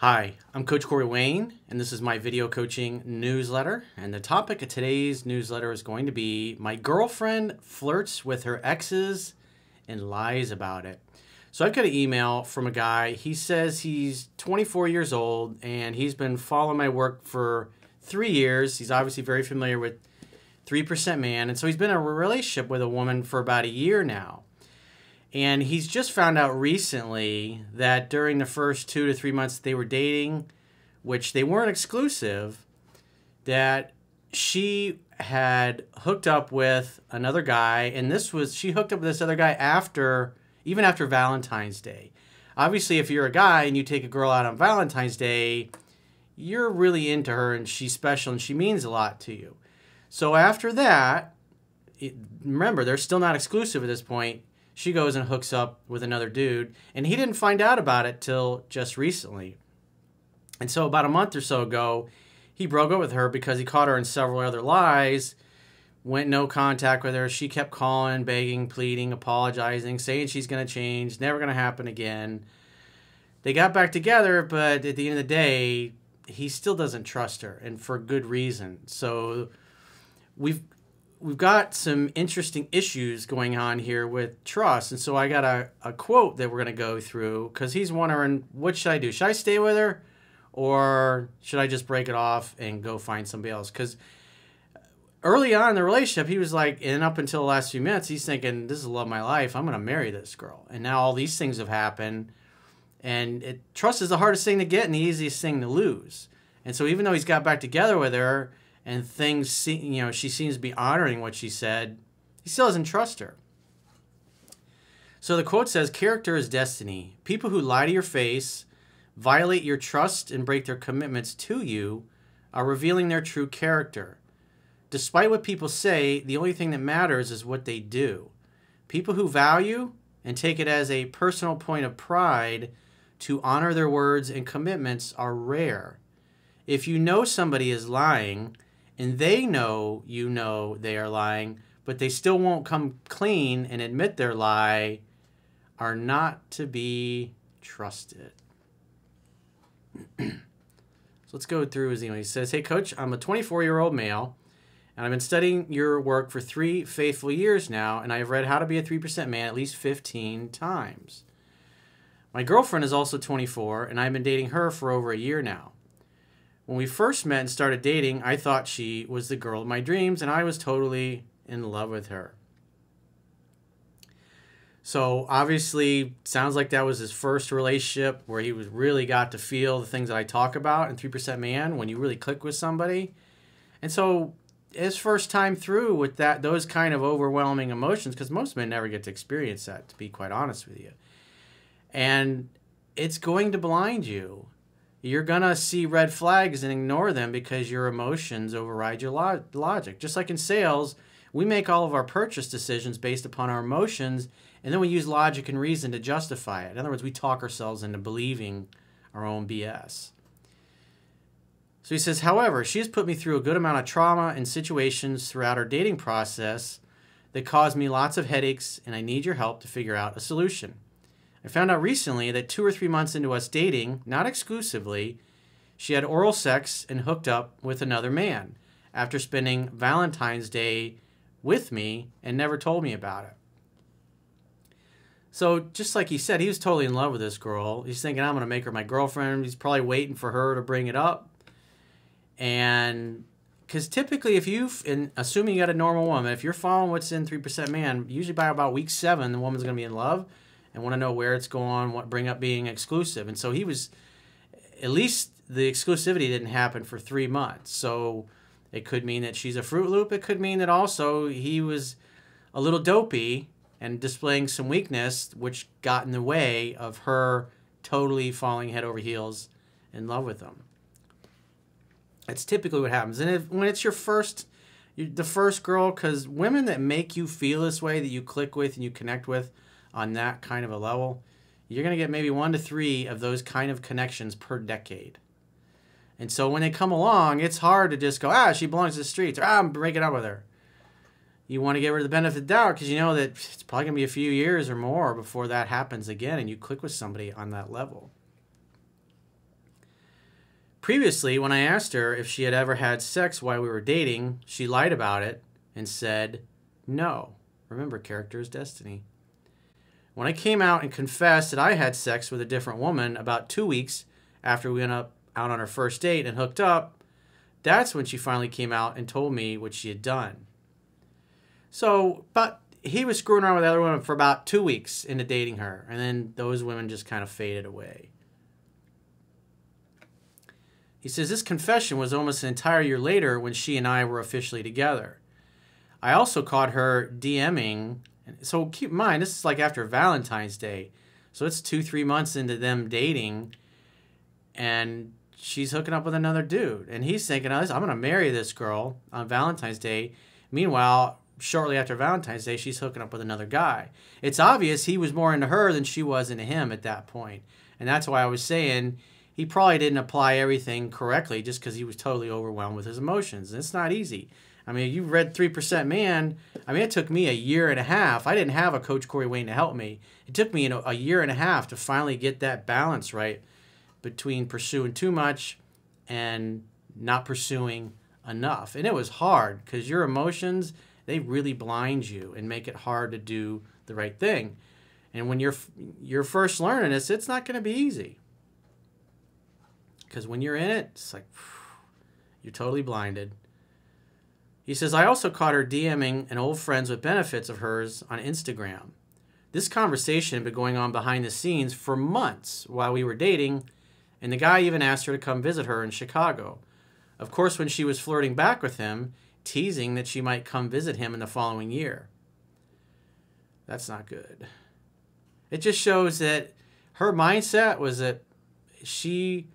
Hi, I'm Coach Corey Wayne, and this is my video coaching newsletter. And the topic of today's newsletter is going to be my girlfriend flirts with her exes and lies about it. So I've got an email from a guy. He says he's 24 years old and he's been following my work for 3 years. He's obviously very familiar with 3% Man. And so he's been in a relationship with a woman for about a year now. And he's just found out recently that during the first 2 to 3 months they were dating, which they weren't exclusive, that she had hooked up with another guy. And she hooked up with this other guy even after Valentine's Day. Obviously, if you're a guy and you take a girl out on Valentine's Day, you're really into her and she's special and she means a lot to you. So after that, remember, they're still not exclusive at this point. She goes and hooks up with another dude, and he didn't find out about it till just recently. And so about a month or so ago, he broke up with her because he caught her in several other lies, went no contact with her. She kept calling, begging, pleading, apologizing, saying she's going to change, never going to happen again. They got back together, but at the end of the day, he still doesn't trust her, and for good reason. So we've got some interesting issues going on here with trust. And so I got a quote that we're going to go through because he's wondering, what should I do? Should I stay with her or should I just break it off and go find somebody else? Because early on in the relationship, he was like, and up until the last few minutes, he's thinking, this is the love of my life. I'm going to marry this girl. And now all these things have happened. And trust is the hardest thing to get and the easiest thing to lose. And so even though he's got back together with her, and she seems to be honoring what she said, he still doesn't trust her. So the quote says, character is destiny. People who lie to your face, violate your trust, and break their commitments to you are revealing their true character. Despite what people say, the only thing that matters is what they do. People who value and take it as a personal point of pride to honor their words and commitments are rare. If you know somebody is lying, and they know you know they are lying, but they still won't come clean and admit their lie, are not to be trusted. So let's go through his email. He says, hey, Coach, I'm a 24-year-old male, and I've been studying your work for 3 faithful years now, and I have read How to Be a 3% Man at least 15 times. My girlfriend is also 24, and I've been dating her for over a year now. When we first met and started dating, I thought she was the girl of my dreams, and I was totally in love with her. So obviously, sounds like that was his first relationship where he really got to feel the things that I talk about in 3% Man when you really click with somebody. And so his first time through with those kind of overwhelming emotions, because most men never get to experience that, to be quite honest with you. And it's going to blind you. You're going to see red flags and ignore them because your emotions override your logic. Just like in sales, we make all of our purchase decisions based upon our emotions, and then we use logic and reason to justify it. In other words, we talk ourselves into believing our own BS. So he says, however, she has put me through a good amount of trauma and situations throughout our dating process that caused me lots of headaches, and I need your help to figure out a solution. I found out recently that 2 or 3 months into us dating, not exclusively, she had oral sex and hooked up with another man after spending Valentine's Day with me and never told me about it. So just like he said, he was totally in love with this girl. He's thinking, I'm going to make her my girlfriend. He's probably waiting for her to bring it up. And because typically assuming you got a normal woman, if you're following what's in 3% Man, usually by about week 7, the woman's going to be in love and want to know where it's going, bring up being exclusive. And so at least the exclusivity didn't happen for 3 months. So it could mean that she's a Fruit Loop. It could mean that also he was a little dopey and displaying some weakness, which got in the way of her totally falling head over heels in love with him. That's typically what happens. And when it's the first girl, because women that make you feel this way, that you click with and you connect with, on that kind of a level, you're going to get maybe 1 to 3 of those kind of connections per decade. And so when they come along, it's hard to just go, she belongs to the streets, or I'm breaking up with her. You want to give her the benefit of the doubt because you know that it's probably going to be a few years or more before that happens again and you click with somebody on that level. Previously, when I asked her if she had ever had sex while we were dating, she lied about it and said no. Remember, character is destiny. When I came out and confessed that I had sex with a different woman about 2 weeks after we went out on our first date and hooked up, that's when she finally came out and told me what she had done. So, but he was screwing around with other women for about 2 weeks into dating her, and then those women just kind of faded away. He says this confession was almost an entire year later when she and I were officially together. I also caught her DMing. So keep in mind, this is like after Valentine's Day. So it's 2-3 months into them dating, and she's hooking up with another dude. And he's thinking, I'm going to marry this girl on Valentine's Day. Meanwhile, shortly after Valentine's Day, she's hooking up with another guy. It's obvious he was more into her than she was into him at that point. And that's why I was saying he probably didn't apply everything correctly just because he was totally overwhelmed with his emotions. And it's not easy. I mean, you read 3% Man. I mean, it took me a year and a half. I didn't have a Coach Corey Wayne to help me. It took me a year and a half to finally get that balance right between pursuing too much and not pursuing enough. And it was hard because your emotions, they really blind you and make it hard to do the right thing. And when you're first learning this, it's not going to be easy. Because when you're in it, it's like, you're totally blinded. He says, I also caught her DMing an old friends with benefits of hers on Instagram. This conversation had been going on behind the scenes for months while we were dating, and the guy even asked her to come visit her in Chicago. Of course, when she was flirting back with him, teasing that she might come visit him in the following year. That's not good. It just shows that her mindset was that she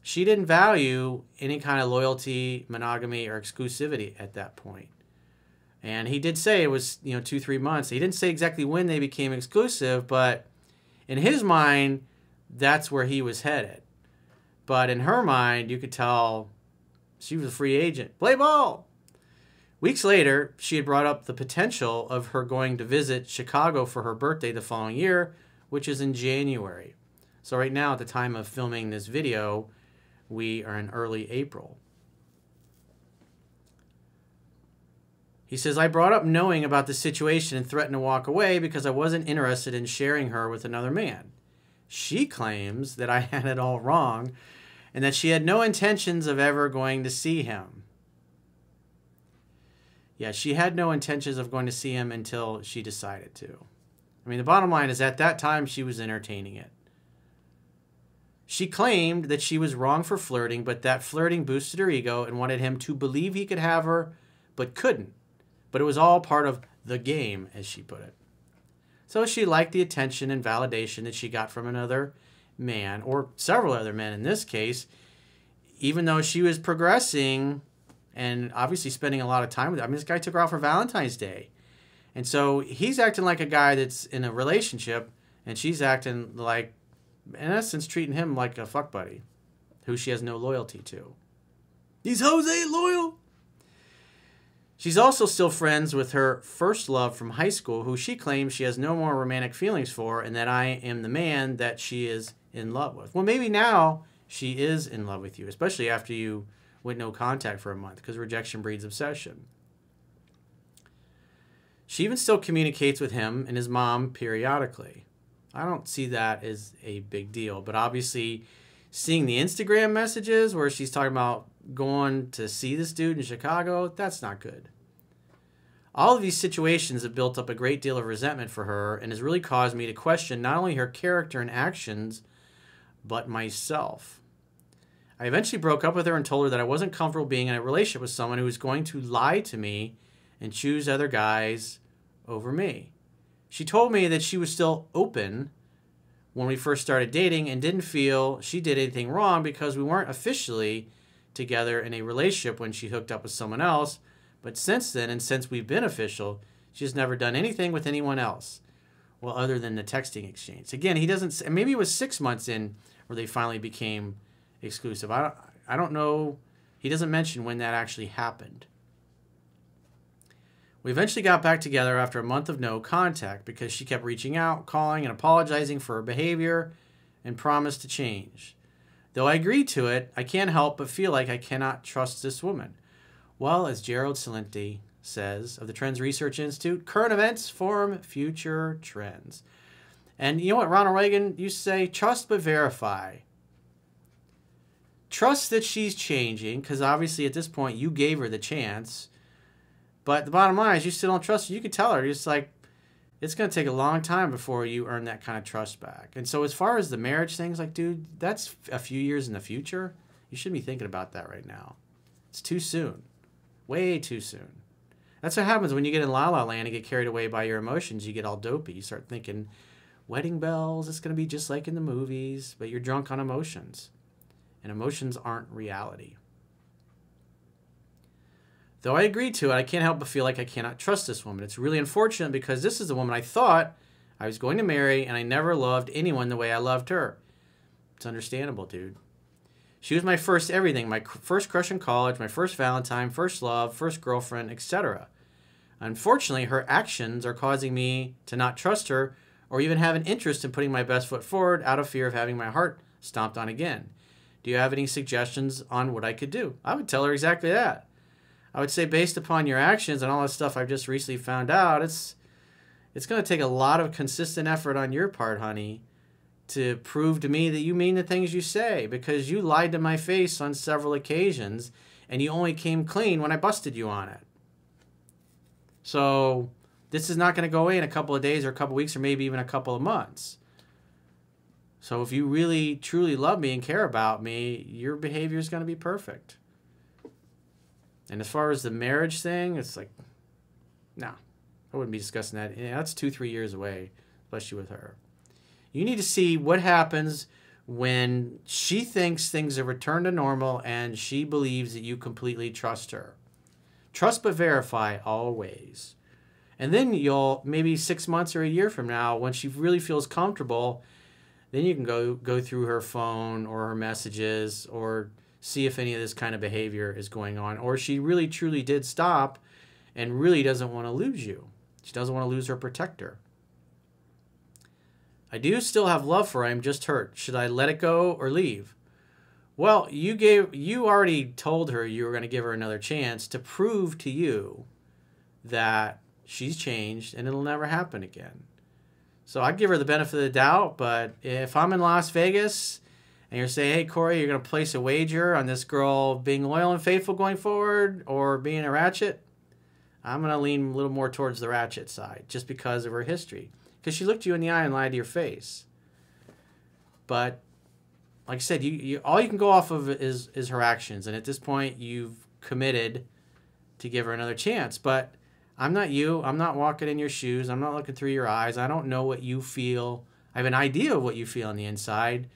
didn't value any kind of loyalty, monogamy, or exclusivity at that point. And he did say it was, 2-3 months. He didn't say exactly when they became exclusive, but in his mind, that's where he was headed. But in her mind, you could tell she was a free agent. Play ball! Weeks later, she had brought up the potential of her going to visit Chicago for her birthday the following year, which is in January. So right now, at the time of filming this video, we are in early April. He says, I brought up knowing about the situation and threatened to walk away because I wasn't interested in sharing her with another man. She claims that I had it all wrong and that she had no intentions of ever going to see him. Yeah, she had no intentions of going to see him until she decided to. I mean, the bottom line is at that time she was entertaining it. She claimed that she was wrong for flirting, but that flirting boosted her ego and wanted him to believe he could have her, but couldn't. But it was all part of the game, as she put it. So she liked the attention and validation that she got from another man, or several other men in this case, even though she was progressing and obviously spending a lot of time with him. I mean, this guy took her out for Valentine's Day. And so he's acting like a guy that's in a relationship, and she's acting like, in essence, treating him like a fuck buddy who she has no loyalty to. These hoes ain't loyal. She's also still friends with her first love from high school, who she claims she has no more romantic feelings for, and that I am the man that she is in love with. Well, maybe now she is in love with you, especially after you went no contact for a month, because rejection breeds obsession. She even still communicates with him and his mom periodically. I don't see that as a big deal, but obviously seeing the Instagram messages where she's talking about going to see this dude in Chicago, that's not good. All of these situations have built up a great deal of resentment for her and has really caused me to question not only her character and actions, but myself. I eventually broke up with her and told her that I wasn't comfortable being in a relationship with someone who was going to lie to me and choose other guys over me. She told me that she was still open when we first started dating and didn't feel she did anything wrong because we weren't officially together in a relationship when she hooked up with someone else. But since then, and since we've been official, she's never done anything with anyone else. Well, other than the texting exchange. Again, he doesn't, maybe it was 6 months in where they finally became exclusive. I don't know. He doesn't mention when that actually happened. We eventually got back together after a month of no contact because she kept reaching out, calling, and apologizing for her behavior and promised to change. Though I agree to it, I can't help but feel like I cannot trust this woman. Well, as Gerald Celente says of the Trends Research Institute, current events form future trends. And you know what Ronald Reagan used to say? Trust but verify. Trust that she's changing, because obviously at this point you gave her the chance. But the bottom line is you still don't trust her. You can tell her. You're just like, it's going to take a long time before you earn that kind of trust back. And so as far as the marriage thing, it's like, dude, that's a few years in the future. You shouldn't be thinking about that right now. It's too soon. Way too soon. That's what happens when you get in la la land and get carried away by your emotions. You get all dopey. You start thinking, wedding bells, it's going to be just like in the movies. But you're drunk on emotions. And emotions aren't reality. Though I agree to it, I can't help but feel like I cannot trust this woman. It's really unfortunate because this is the woman I thought I was going to marry, and I never loved anyone the way I loved her. It's understandable, dude. She was my first everything, my first crush in college, my first Valentine, first love, first girlfriend, etc. Unfortunately, her actions are causing me to not trust her or even have an interest in putting my best foot forward out of fear of having my heart stomped on again. Do you have any suggestions on what I could do? I would tell her exactly that. I would say based upon your actions and all that stuff I've just recently found out, it's going to take a lot of consistent effort on your part, honey, to prove to me that you mean the things you say, because you lied to my face on several occasions and you only came clean when I busted you on it. So this is not going to go away in a couple of days or a couple of weeks or maybe even a couple of months. So if you really, truly love me and care about me, your behavior is going to be perfect. And as far as the marriage thing, it's like, no, I wouldn't be discussing that. Yeah, that's 2-3 years away, especially with her. You need to see what happens when she thinks things have returned to normal and she believes that you completely trust her. Trust but verify always. And then you'll, maybe 6 months or a year from now, when she really feels comfortable, then you can go through her phone or her messages or see if any of this kind of behavior is going on. Or she really truly did stop and really doesn't want to lose you. She doesn't want to lose her protector. I do still have love for her. I'm just hurt. Should I let it go or leave? Well, you already told her you were going to give her another chance to prove to you that she's changed and it'll never happen again. So I'd give her the benefit of the doubt, but if I'm in Las Vegas and you're saying, hey, Corey, you're going to place a wager on this girl being loyal and faithful going forward or being a ratchet, I'm going to lean a little more towards the ratchet side just because of her history. Because she looked you in the eye and lied to your face. But like I said, all you can go off of is her actions. And at this point, you've committed to give her another chance. But I'm not you. I'm not walking in your shoes. I'm not looking through your eyes. I don't know what you feel. I have an idea of what you feel on the inside.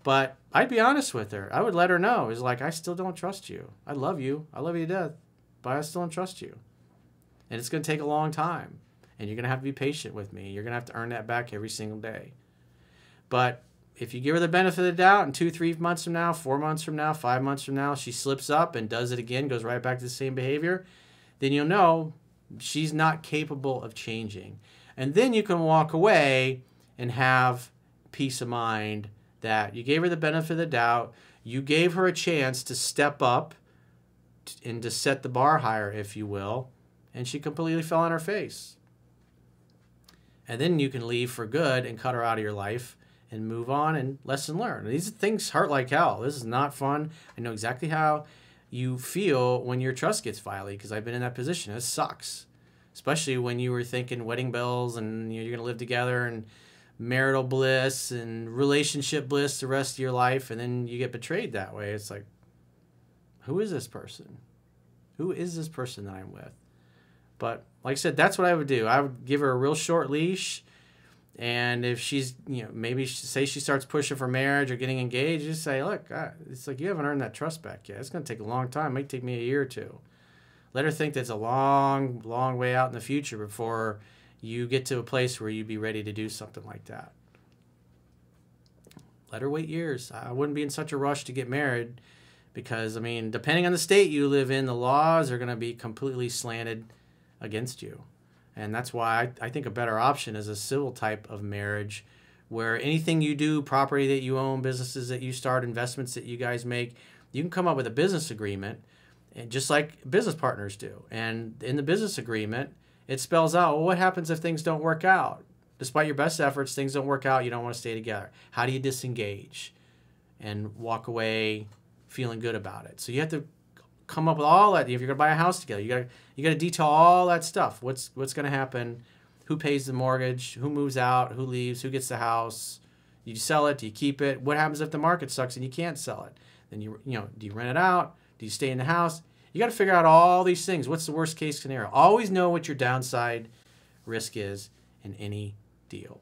But I'd be honest with her. I would let her know. It's like, I still don't trust you. I love you. I love you to death. But I still don't trust you. And it's going to take a long time. And you're going to have to be patient with me. You're going to have to earn that back every single day. But if you give her the benefit of the doubt and 2-3 months from now, 4 months from now, 5 months from now, she slips up and does it again, goes right back to the same behavior, then you'll know she's not capable of changing. And then you can walk away and have peace of mind that you gave her the benefit of the doubt. You gave her a chance to step up and to set the bar higher, if you will. And she completely fell on her face. And then you can leave for good and cut her out of your life and move on and lesson learned. These things hurt like hell. This is not fun. I know exactly how you feel when your trust gets violated because I've been in that position. It sucks. Especially when you were thinking wedding bells and you're going to live together and marital bliss and relationship bliss the rest of your life, and then you get betrayed that way. It's like, who is this person? Who is this person that I'm with? But like I said, that's what I would do. I would give her a real short leash. And if she's, maybe say she starts pushing for marriage or getting engaged, just say, look, it's like you haven't earned that trust back yet. It's going to take a long time. It might take me a year or two. Let her think that's a long, long way out in the future before you get to a place where you'd be ready to do something like that. Let her wait years. I wouldn't be in such a rush to get married because, depending on the state you live in, the laws are going to be completely slanted against you. And that's why I think a better option is a civil type of marriage where anything you do, property that you own, businesses that you start, investments that you guys make, you can come up with a business agreement, and just like business partners do. And in the business agreement, it spells out, well, what happens if things don't work out? Despite your best efforts, things don't work out, you don't want to stay together. How do you disengage and walk away feeling good about it? So you have to come up with all that. If you're going to buy a house together, you got to detail all that stuff. What's going to happen? Who pays the mortgage? Who moves out? Who leaves? Who gets the house? Do you sell it? Do you keep it? What happens if the market sucks and you can't sell it? Then do you rent it out? Do you stay in the house? You got to figure out all these things. What's the worst case scenario? Always know what your downside risk is in any deal.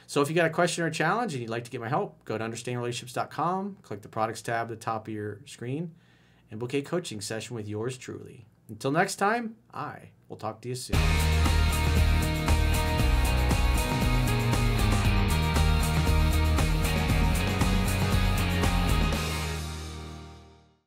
So if you got a question or a challenge and you'd like to get my help, go to understandingrelationships.com, click the products tab at the top of your screen, and book a coaching session with yours truly. Until next time, I will talk to you soon.